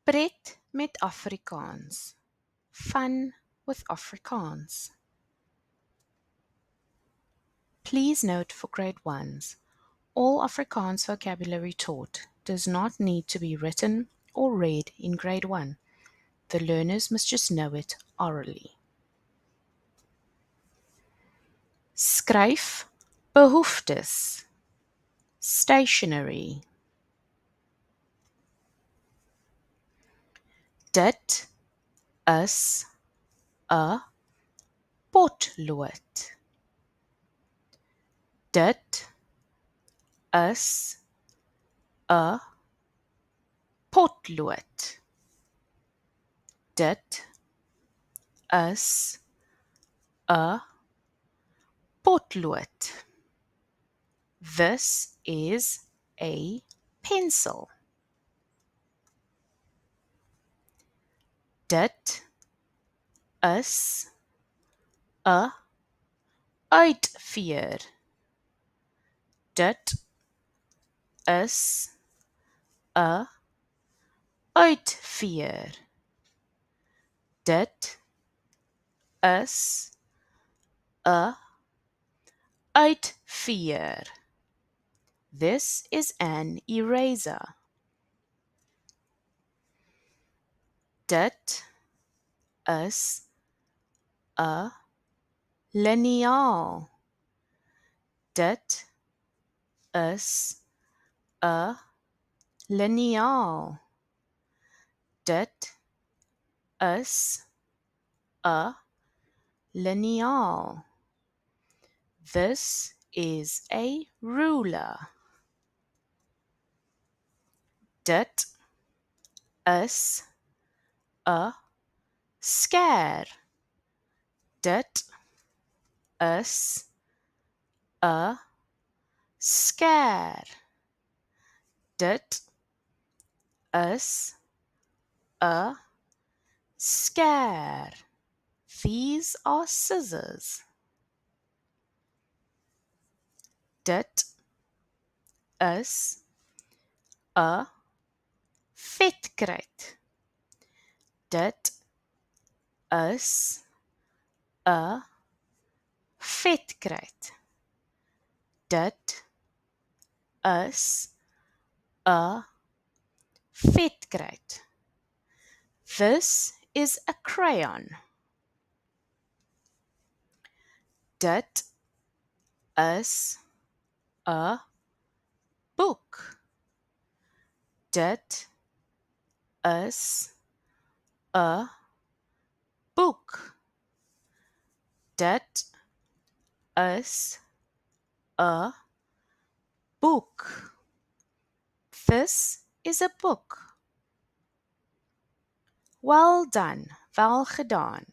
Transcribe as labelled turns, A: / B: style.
A: Pret met Afrikaans. Fun with Afrikaans. Please note for grade 1s, all Afrikaans vocabulary taught does not need to be written or read in grade 1. The learners must just know it orally. Skryf behoeftes. Stationery. Dit is 'n potlood. Dit is 'n potlood. Dit is 'n potlood. This is a pencil. Dit is 'n uitveer. Dit is 'n uitveer. Dit is 'n uitveer. This is an eraser. Dit is 'n liniaal. Dit is 'n liniaal. Dit is 'n liniaal. This is a ruler. Dit is 'n skêr. Dit is 'n skêr. Dit is 'n skêr. These are scissors. Dit is 'n vetkruit. Dit is 'n vetkruit. Dit is 'n vetkruit. This is a crayon. Dit is 'n boek. Dit is 'n boek. Dit is 'n boek. This is a book. Well done, wel gedaan.